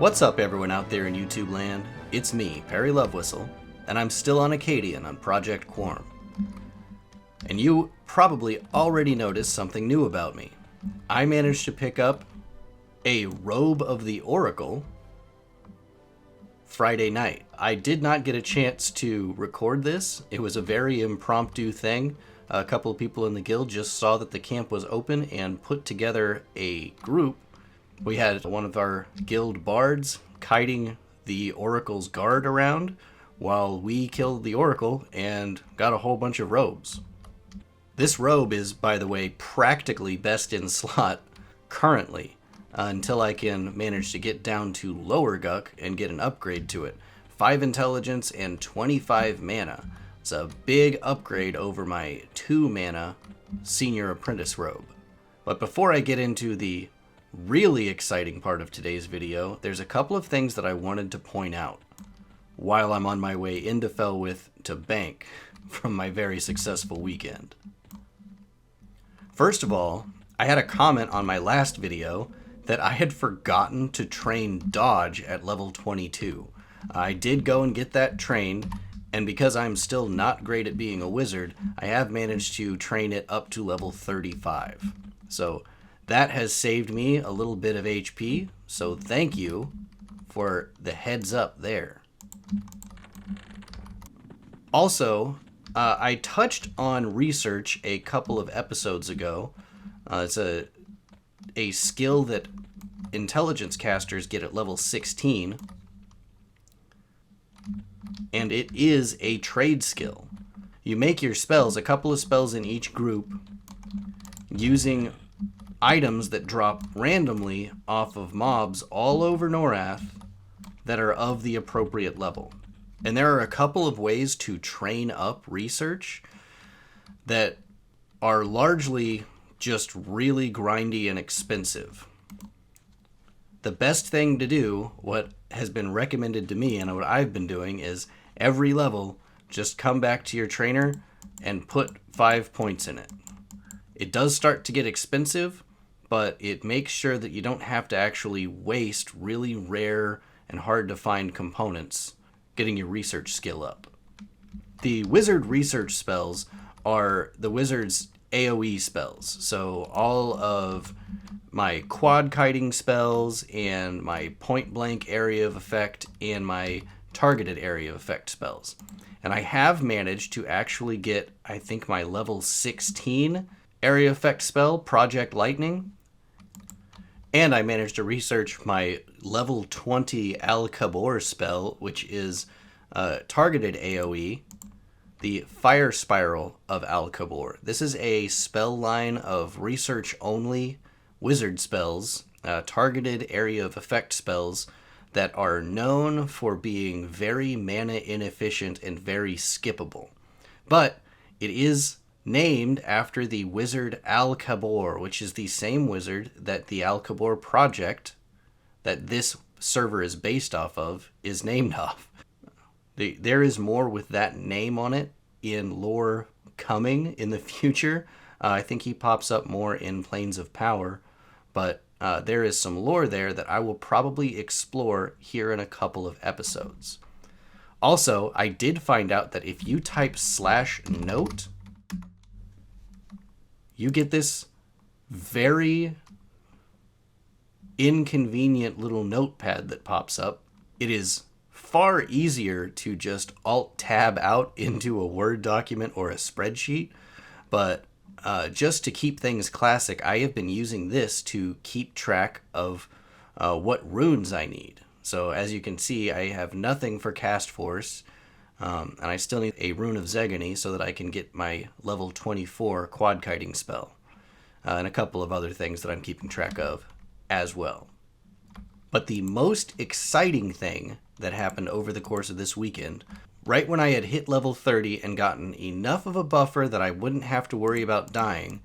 What's up, everyone out there in YouTube land? It's me, Perry Lovewhistle, and I'm still on Akkadian on Project Quarm. And you probably already noticed something new about me. I managed to pick up a robe of the Oracle Friday night. I did not get a chance to record this. It was a very impromptu thing. A couple of people in the guild just saw that the camp was open and put together a group. We had one of our guild bards kiting the Oracle's guard around while we killed the Oracle and got a whole bunch of robes. This robe is, by the way, practically best in slot currently until I can manage to get down to lower Guck and get an upgrade to it. 5 intelligence and 25 mana. It's a big upgrade over my 2 mana senior apprentice robe. But before I get into the really exciting part of today's video, there's a couple of things that I wanted to point out while I'm on my way into Felwith to bank from my very successful weekend. First of all, I had a comment on my last video that I had forgotten to train dodge at level 22. I did go and get that trained, and because I'm still not great at being a wizard, I have managed to train it up to level 35. So that has saved me a little bit of HP, so thank you for the heads up there. Also, I touched on research a couple of episodes ago. It's a skill that intelligence casters get at level 16, and it is a trade skill. You make your spells, a couple of spells in each group, using items that drop randomly off of mobs all over Norath that are of the appropriate level. And there are a couple of ways to train up research that are largely just really grindy and expensive. The best thing to do, what has been recommended to me and what I've been doing, is every level just come back to your trainer and put 5 points in it. It does start to get expensive, but it makes sure that you don't have to actually waste really rare and hard to find components getting your research skill up. The wizard research spells are the wizard's AoE spells. So all of my quad kiting spells and my point blank area of effect and my targeted area of effect spells. And I have managed to actually get, I think, my level 16 area effect spell, Project Lightning. And I managed to research my level 20 Al-Kabor spell, which is targeted AoE, the Fire Spiral of Al-Kabor. This is a spell line of research-only wizard spells, targeted area of effect spells that are known for being very mana inefficient and very skippable. But it is named after the wizard Al-Kabor, which is the same wizard that the Al-Kabor project that this server is based off of is named off. There is more with that name on it in lore coming in the future. I think he pops up more in Planes of Power, but there is some lore there that I will probably explore here in a couple of episodes. Also, I did find out that if you type /note, you get this very inconvenient little notepad that pops up. It is far easier to just Alt-Tab out into a Word document or a spreadsheet, but just to keep things classic, I have been using this to keep track of what runes I need. So as you can see, I have nothing for Cast Force, and I still need a Rune of Zegony so that I can get my level 24 quad kiting spell, and a couple of other things that I'm keeping track of as well. But the most exciting thing that happened over the course of this weekend, right when I had hit level 30 and gotten enough of a buffer that I wouldn't have to worry about dying,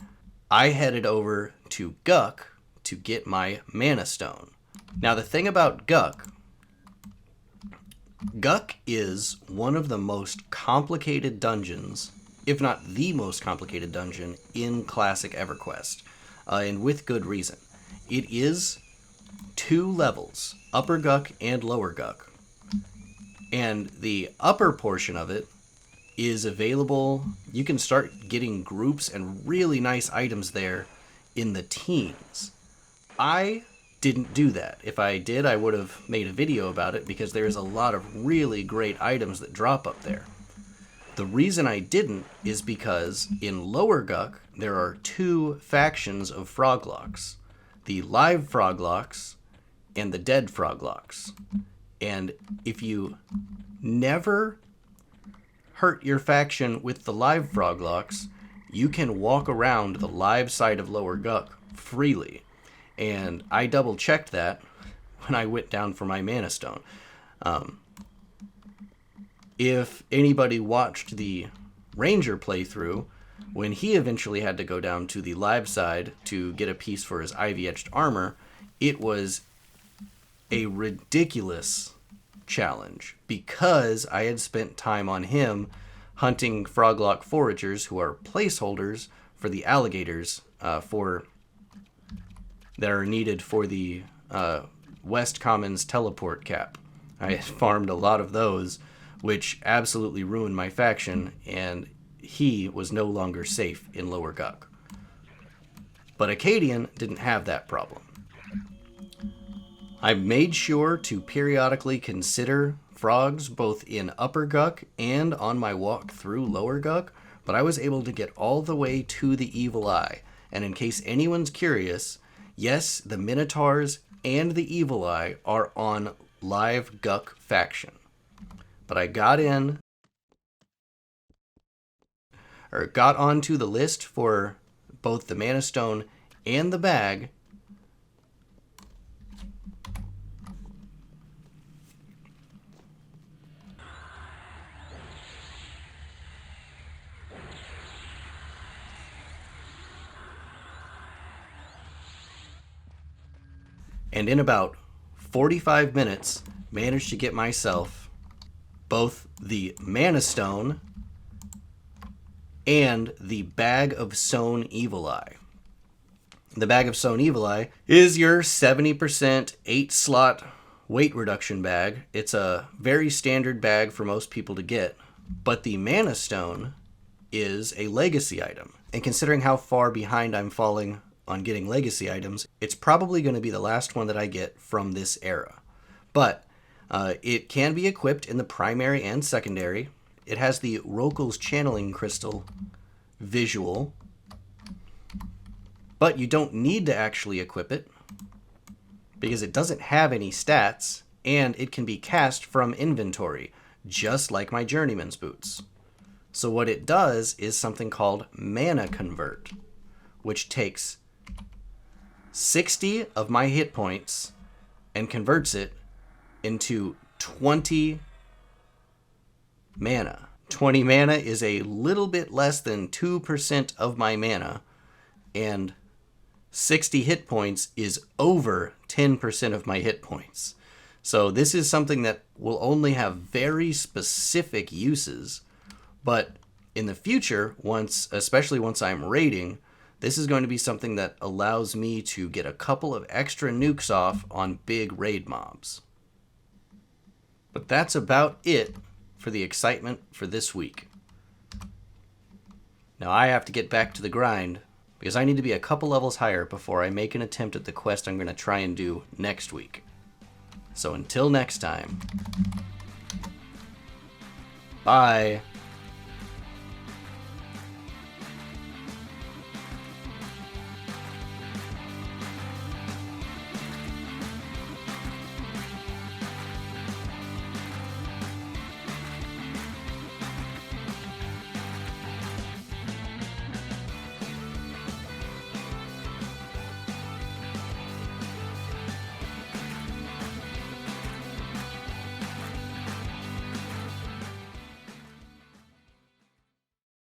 I headed over to Guck to get my Manastone. Now the thing about Guck is one of the most complicated dungeons, if not the most complicated dungeon in classic EverQuest, and with good reason. It is 2 levels, Upper Guck and Lower Guck. And the upper portion of it is available. You can start getting groups and really nice items there in the teens. I didn't do that. If I did, I would have made a video about it because there's a lot of really great items that drop up there. The reason I didn't is because in Lower Guck, there are 2 factions of Froglocks. The live Froglocks and the dead Froglocks. And if you never hurt your faction with the live Froglocks, you can walk around the live side of Lower Guck freely. And I double checked that when I went down for my Manastone. If anybody watched the Ranger playthrough, when he eventually had to go down to the live side to get a piece for his ivy-edged armor, it was a ridiculous challenge because I had spent time on him hunting Froglock foragers who are placeholders for the alligators that are needed for the West Commons teleport cap. I had farmed a lot of those, which absolutely ruined my faction, and he was no longer safe in Lower Guck. But Akkadian didn't have that problem. I made sure to periodically consider frogs both in Upper Guck and on my walk through Lower Guck, but I was able to get all the way to the Evil Eye. And in case anyone's curious, yes, the Minotaurs and the Evil Eye are on Live Guck faction. But I got onto the list for both the Manastone and the bag. And in about 45 minutes, managed to get myself both the Manastone and the Bag of Sown Evil Eye. The Bag of Sown Evil Eye is your 70% 8-slot weight reduction bag. It's a very standard bag for most people to get, but the Manastone is a legacy item. And considering how far behind I'm falling on getting legacy items, it's probably going to be the last one that I get from this era. But it can be equipped in the primary and secondary. It has the Rokel's channeling crystal visual, but you don't need to actually equip it because it doesn't have any stats, and it can be cast from inventory, just like my Journeyman's boots. So what it does is something called Mana Convert, which takes 60 of my hit points and converts it into 20 mana. 20 mana is a little bit less than 2% of my mana, and 60 hit points is over 10% of my hit points. So this is something that will only have very specific uses, but in the future, especially once I'm raiding, this is going to be something that allows me to get a couple of extra nukes off on big raid mobs. But that's about it for the excitement for this week. Now I have to get back to the grind because I need to be a couple levels higher before I make an attempt at the quest I'm going to try and do next week. So until next time, bye.